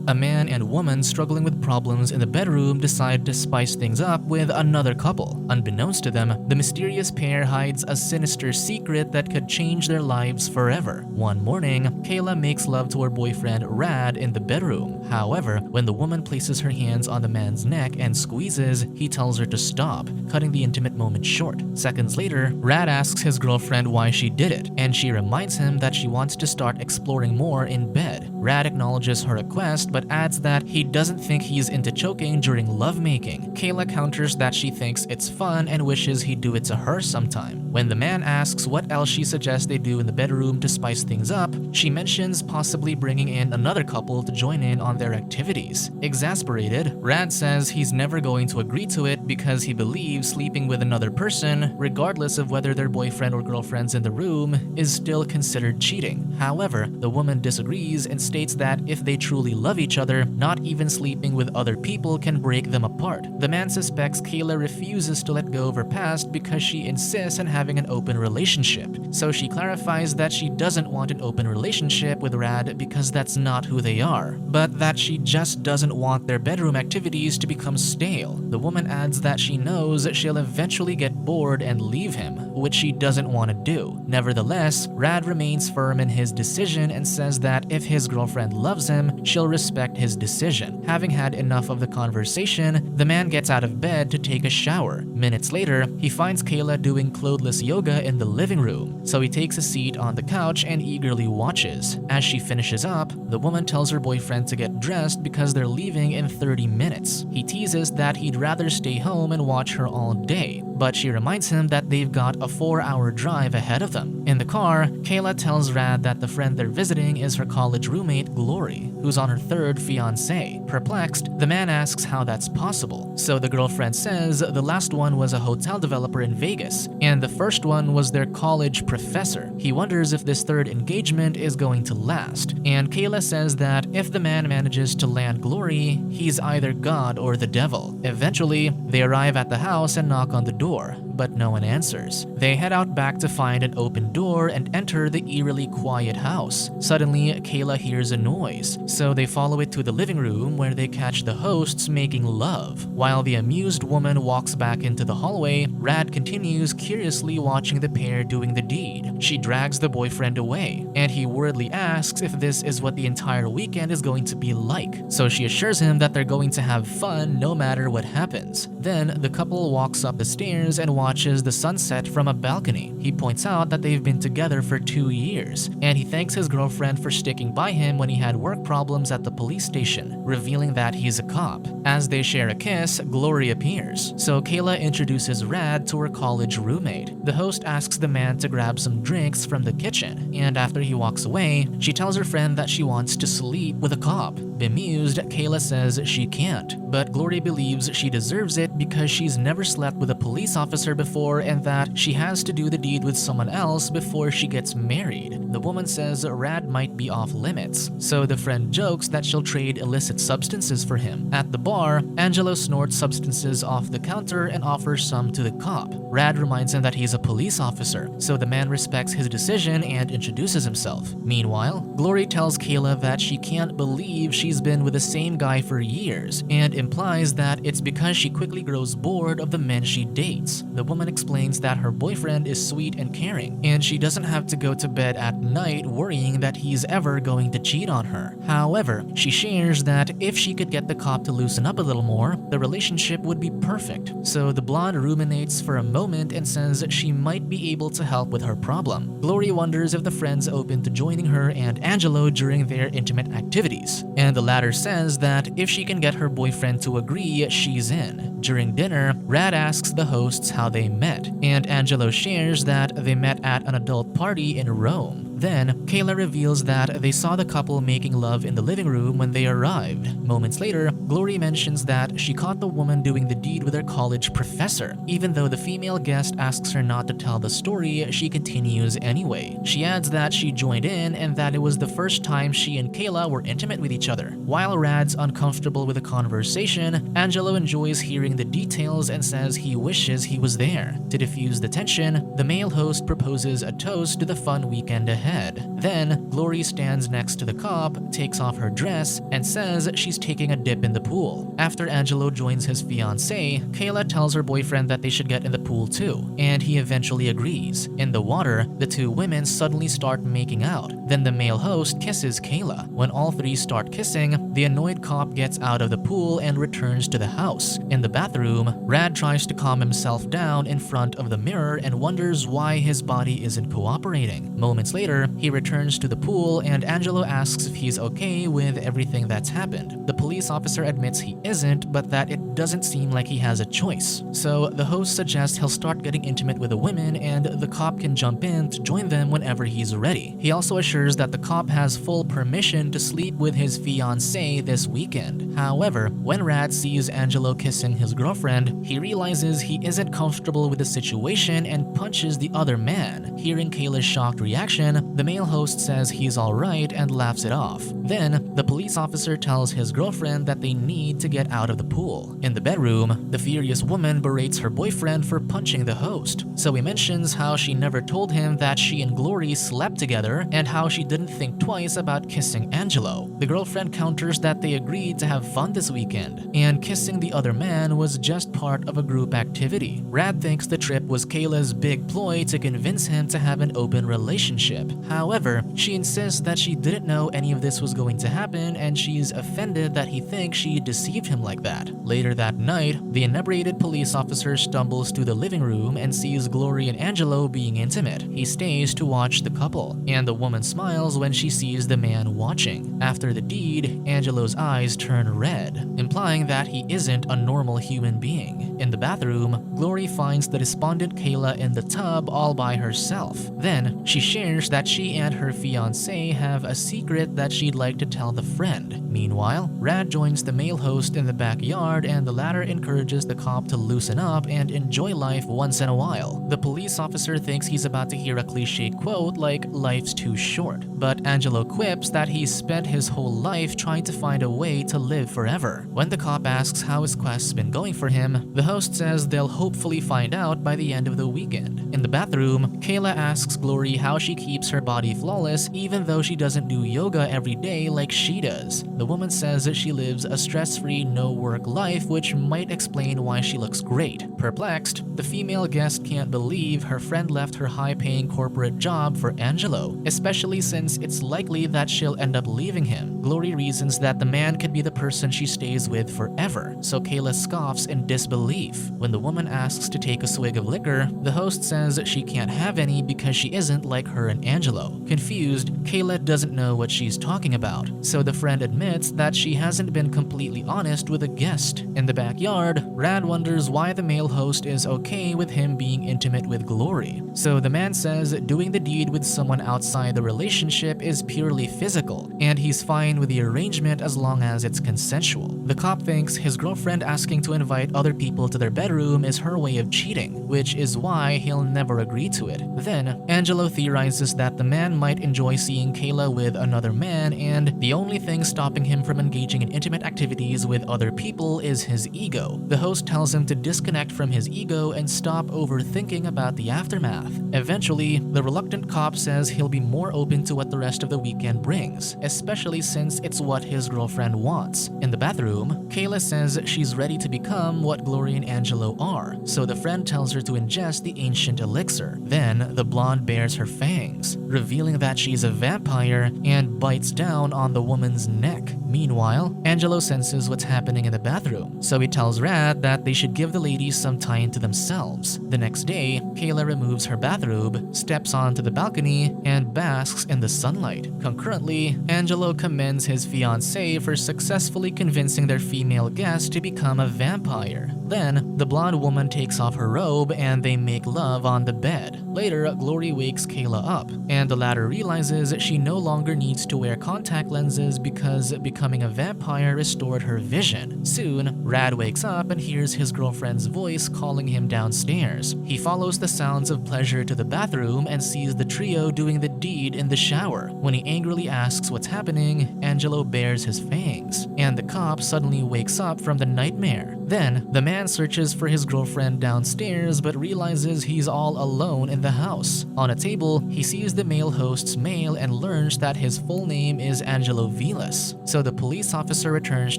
A man and woman struggling with problems in the bedroom decide to spice things up with another couple. Unbeknownst to them, the mysterious pair hides a sinister secret that could change their lives forever. One morning, Kayla makes love to her boyfriend Rad in the bedroom. However, when the woman places her hands on the man's neck and squeezes, he tells her to stop, cutting the intimate moment short. Seconds later, Rad asks his girlfriend why she did it, and she reminds him that she wants to start exploring more in bed. Rad acknowledges her request but adds that he doesn't think he's into choking during lovemaking. Kayla counters that she thinks it's fun and wishes he'd do it to her sometime. When the man asks what else she suggests they do in the bedroom to spice things up, she mentions possibly bringing in another couple to join in on their activities. Exasperated, Rad says he's never going to agree to it because he believes sleeping with another person, regardless of whether their boyfriend or girlfriend's in the room, is still considered cheating. However, the woman disagrees and states that if they truly love each other, not even sleeping with other people can break them apart. The man suspects Kayla refuses to let go of her past because she insists on having an open relationship. So she clarifies that she doesn't want an open relationship with Rad because that's not who they are, but that she just doesn't want their bedroom activities to become stale. The woman adds that she knows she'll eventually get bored and leave him, which she doesn't want to do. Nevertheless, Rad remains firm in his decision and says that if his girlfriend loves him, she'll respect his decision. Having had enough of the conversation, the man gets out of bed to take a shower. Minutes later, he finds Kayla doing clothless yoga in the living room, so he takes a seat on the couch and eagerly watches. As she finishes up, the woman tells her boyfriend to get dressed because they're leaving in 30 minutes. He teases that he'd rather stay home and watch her all day, but she reminds him that they've got a 4-hour drive ahead of them. In the car, Kayla tells Rad that the friend they're visiting is her college roommate, Glory, who's on her third fiancé. Perplexed, the man asks how that's possible. So the girlfriend says the last one was a hotel developer in Vegas, and the first one was their college professor. He wonders if this third engagement is going to last, and Kayla says that if the man manages to land Glory, he's either God or the devil. Eventually, they arrive at the house and knock on the door, but no one answers. They head out back to find an open door and enter the eerily quiet house. Suddenly, Kayla hears a noise, so they follow it to the living room where they catch the hosts making love. While the amused woman walks back into the hallway, Rad continues curiously watching the pair doing the deed. She drags the boyfriend away, and he worriedly asks if this is what the entire weekend is going to be like. So she assures him that they're going to have fun no matter what happens. Then the couple walks up the stairs and watches the sunset from a balcony. He points out that they've been together for 2 years, and he thanks his girlfriend for sticking by him when he had work problems at the police station, revealing that he's a cop. As they share a kiss, Glory appears, so Kayla introduces Rad to her college roommate. The host asks the man to grab some drinks from the kitchen, and after he walks away, she tells her friend that she wants to sleep with a cop. Bemused, Kayla says she can't, but Glory believes she deserves it because she's never slept with a police officer before and that she has to do the deed with someone else before she gets married. The woman says Rad might be off limits, so the friend jokes that she'll trade illicit substances for him. At the bar, Angelo snorts substances off the counter and offers some to the cop. Rad reminds him that he's a police officer, so the man respects his decision and introduces himself. Meanwhile, Glory tells Kayla that she can't believe she's been with the same guy for years, and implies that it's because she quickly grows bored of the men she dates. The woman explains that her boyfriend is sweet and caring, and she doesn't have to go to bed at night worrying that he's ever going to cheat on her. However, she shares that if she could get the cop to loosen up a little more, the relationship would be perfect. So the blonde ruminates for a moment and says she might be able to help with her problem. Glory wonders if the friend's open to joining her and Angelo during their intimate activities, and the latter says that if she can get her boyfriend to agree, she's in. During dinner, Rad asks the hosts how they met, and Angelo shares that they met at an adult party in Rome. Then, Kayla reveals that they saw the couple making love in the living room when they arrived. Moments later, Glory mentions that she caught the woman doing the deed with her college professor. Even though the female guest asks her not to tell the story, she continues anyway. She adds that she joined in and that it was the first time she and Kayla were intimate with each other. While Rad's uncomfortable with the conversation, Angelo enjoys hearing the details and says he wishes he was there. To diffuse the tension, the male host proposes a toast to the fun weekend ahead. head. Then, Glory stands next to the cop, takes off her dress, and says she's taking a dip in the pool. After Angelo joins his fiancée, Kayla tells her boyfriend that they should get in the pool too, and he eventually agrees. In the water, the two women suddenly start making out. Then the male host kisses Kayla. When all three start kissing, the annoyed cop gets out of the pool and returns to the house. In the bathroom, Rad tries to calm himself down in front of the mirror and wonders why his body isn't cooperating. Moments later, he returns to the pool and Angelo asks if he's okay with everything that's happened. The police officer admits he isn't, but that it doesn't seem like he has a choice. So the host suggests he'll start getting intimate with the women and the cop can jump in to join them whenever he's ready. He also assures that the cop has full permission to sleep with his fiancée this weekend. However, when Rad sees Angelo kissing his girlfriend, he realizes he isn't comfortable with the situation and punches the other man. Hearing Kayla's shocked reaction, the male host says he's alright and laughs it off. Then, the police officer tells his girlfriend that they need to get out of the pool. In the bedroom, the furious woman berates her boyfriend for punching the host. So he mentions how she never told him that she and Glory slept together and how she didn't think twice about kissing Angelo. The girlfriend counters that they agreed to have fun this weekend, and kissing the other man was just part of a group activity. Rad thinks the trip was Kayla's big ploy to convince him to have an open relationship. However, she insists that she didn't know any of this was going to happen and she's offended that he thinks she deceived him like that. Later that night, the inebriated police officer stumbles to the living room and sees Glory and Angelo being intimate. He stays to watch the couple, and the woman smiles when she sees the man watching. After the deed, Angelo's eyes turn red, implying that he isn't a normal human being. In the bathroom, Glory finds the despondent Kayla in the tub all by herself. Then, she shares that she and her fiancé have a secret that she'd like to tell the friend. Meanwhile, Rad joins the male host in the backyard and the latter encourages the cop to loosen up and enjoy life once in a while. The police officer thinks he's about to hear a cliche quote like, "Life's too short." But Angelo quips that he's spent his whole life trying to find a way to live forever. When the cop asks how his quest's been going for him, the host says they'll hopefully find out by the end of the weekend. In the bathroom, Kayla asks Glory how she keeps her body flawless even though she doesn't do yoga every day like she does. The woman says that she lives a stress-free, no-work life, which might explain why she looks great. Perplexed, the female guest can't believe her friend left her high-paying corporate job for Angelo, especially since it's likely that she'll end up leaving him. Glory reasons that the man could be the person she stays with forever, so Kayla scoffs in disbelief. When the woman asks to take a swig of liquor, the host says she can't have any because she isn't like her and Angelo. Confused, Kayla doesn't know what she's talking about, so the friend admits that she hasn't been completely honest with a guest. In the backyard, Rad wonders why the male host is okay with him being intimate with Glory. So the man says doing the deed with someone outside the relationship is purely physical, and he's fine with the arrangement as long as it's consensual. The cop thinks his girlfriend asking to invite other people to their bedroom is her way of cheating, which is why he'll never agree to it. Then, Angelo theorizes that the man might enjoy seeing Kayla with another man, and the only thing stopping him from engaging in intimate activities with other people is his ego. The host tells him to disconnect from his ego and stop overthinking about the aftermath. Eventually, the reluctant cop says he'll be more open to what the rest of the weekend brings, especially since it's what his girlfriend wants. In the bathroom, Kayla says she's ready to become what Glory and Angelo are, so the friend tells her to ingest the ancient elixir. Then, the blonde bares her fangs, revealing that she's a vampire and bites down on the woman's neck. Meanwhile, Angelo senses what's happening in the bathroom, so he tells Rad that they should give the ladies some time to themselves. The next day, Kayla removes her bathrobe, steps onto the balcony, and basks in the sunlight. Concurrently, Angelo commends his fiancée for successfully convincing their female guest to become a vampire. Then, the blonde woman takes off her robe and they make love on the bed. Later, Glory wakes Kayla up, and the latter realizes she no longer needs to wear contact lenses because becoming a vampire restored her vision. Soon, Rad wakes up and hears his girlfriend's voice calling him downstairs. He follows the sounds of pleasure to the bathroom and sees the trio doing the deed in the shower. When he angrily asks what's happening, Angelo bares his fangs, and the cop suddenly wakes up from the nightmare. Then, the man searches for his girlfriend downstairs but realizes he's all alone in the house. On a table, he sees the male host's mail and learns that his full name is Angelo Vilas. So the police officer returns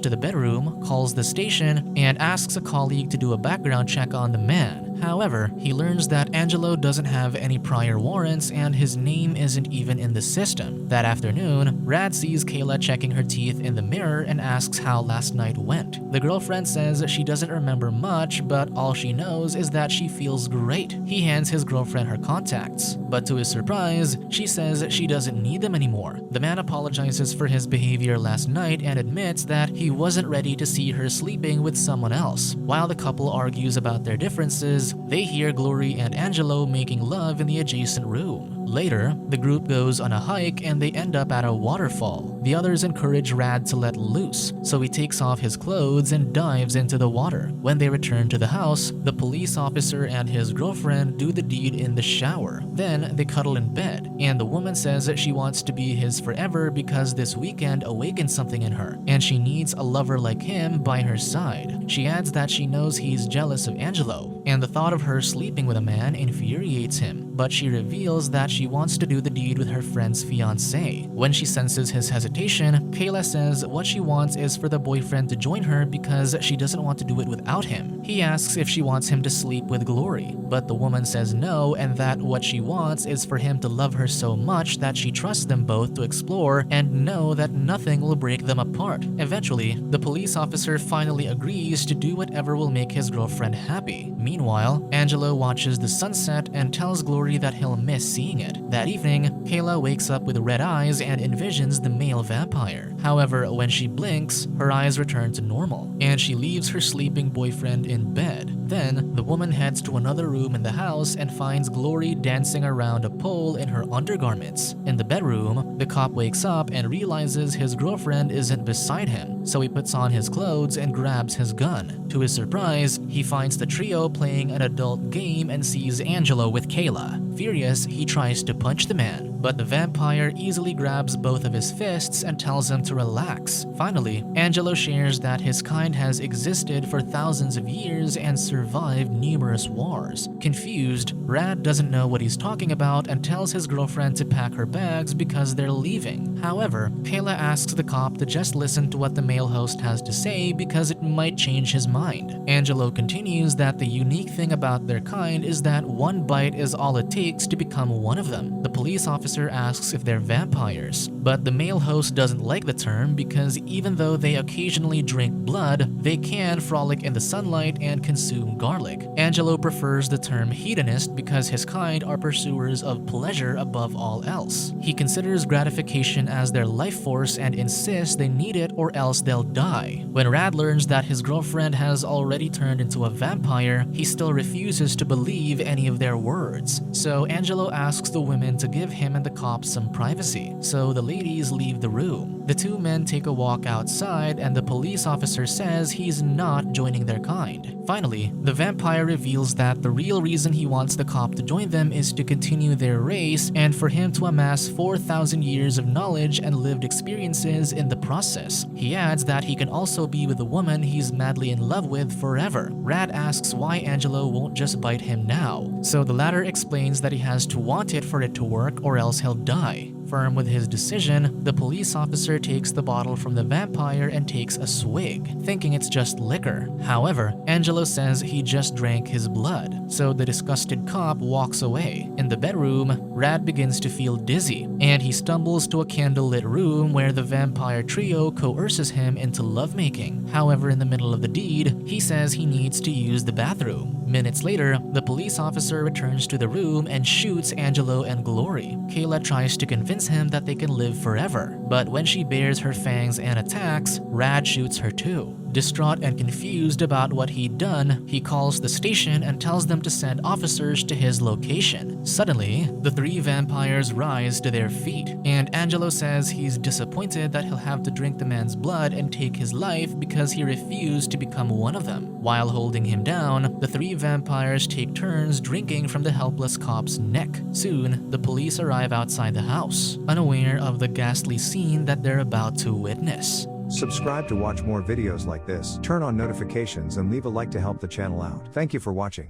to the bedroom, calls the station, and asks a colleague to do a background check on the man. However, he learns that Angelo doesn't have any prior warrants and his name isn't even in the system. That afternoon, Rad sees Kayla checking her teeth in the mirror and asks how last night went. The girlfriend says she doesn't remember much, but all she knows is that she feels great. He hands his girlfriend her contacts, but to his surprise, she says she doesn't need them anymore. The man apologizes for his behavior last night and admits that he wasn't ready to see her sleeping with someone else. While the couple argues about their differences, they hear Glory and Angelo making love in the adjacent room. Later, the group goes on a hike and they end up at a waterfall. The others encourage Rad to let loose, so he takes off his clothes and dives into the water. When they return to the house, the police officer and his girlfriend do the deed in the shower. Then they cuddle in bed, and the woman says that she wants to be his forever because this weekend awakened something in her, and she needs a lover like him by her side. She adds that she knows he's jealous of Angelo, and the thought of her sleeping with a man infuriates him, but she reveals that she wants to do the deed with her friend's fiancé. When she senses his hesitation, Kayla says what she wants is for the boyfriend to join her because she doesn't want to do it without him. He asks if she wants him to sleep with Glory, but the woman says no and that what she wants is for him to love her so much that she trusts them both to explore and know that nothing will break them apart. Eventually, the police officer finally agrees to do whatever will make his girlfriend happy. Meanwhile, Angelo watches the sunset and tells Glory that he'll miss seeing it. That evening, Kayla wakes up with red eyes and envisions the male vampire. However, when she blinks, her eyes return to normal, and she leaves her sleeping boyfriend in bed. Then, the woman heads to another room in the house and finds Glory dancing around a pole in her undergarments. In the bedroom, the cop wakes up and realizes his girlfriend isn't beside him, so he puts on his clothes and grabs his gun. To his surprise, he finds the trio playing an adult game and sees Angelo with Kayla. Furious, he tries to punch the man, but the vampire easily grabs both of his fists and tells him to relax. Finally, Angelo shares that his kind has existed for thousands of years and survived numerous wars. Confused, Rad doesn't know what he's talking about and tells his girlfriend to pack her bags because they're leaving. However, Kayla asks the cop to just listen to what the male host has to say because it might change his mind. Angelo continues that the unique thing about their kind is that one bite is all it takes to become one of them. The police officer asks if they're vampires, but the male host doesn't like the term because even though they occasionally drink blood, they can frolic in the sunlight and consume garlic. Angelo prefers the term hedonist because his kind are pursuers of pleasure above all else. He considers gratification as their life force and insists they need it or else they'll die. When Rad learns that his girlfriend has already turned into a vampire, he still refuses to believe any of their words. So Angelo asks the women to give him and the cops some privacy, so the ladies leave the room. The two men take a walk outside and the police officer says he's not joining their kind. Finally, the vampire reveals that the real reason he wants the cop to join them is to continue their race and for him to amass 4,000 years of knowledge and lived experiences in the process. He adds that he can also be with the woman he's madly in love with forever. Rad asks why Angelo won't just bite him now, so the latter explains that he has to want it for it to work or else he'll die. Firm with his decision, the police officer takes the bottle from the vampire and takes a swig, thinking it's just liquor. However, Angelo says he just drank his blood, so the disgusted cop walks away. In the bedroom, Rad begins to feel dizzy, and he stumbles to a candlelit room where the vampire trio coerces him into lovemaking. However, in the middle of the deed, he says he needs to use the bathroom. Minutes later, the police officer returns to the room and shoots Angelo and Glory. Kayla tries to convince him that they can live forever, but when she bares her fangs and attacks, Rad shoots her too. Distraught and confused about what he'd done, he calls the station and tells them to send officers to his location. Suddenly, the three vampires rise to their feet, and Angelo says he's disappointed that he'll have to drink the man's blood and take his life because he refused to become one of them. While holding him down, the three vampires take turns drinking from the helpless cop's neck. Soon, the police arrive outside the house, unaware of the ghastly scene that they're about to witness. Subscribe to watch more videos like this, turn on notifications and leave a like to help the channel out. Thank you for watching.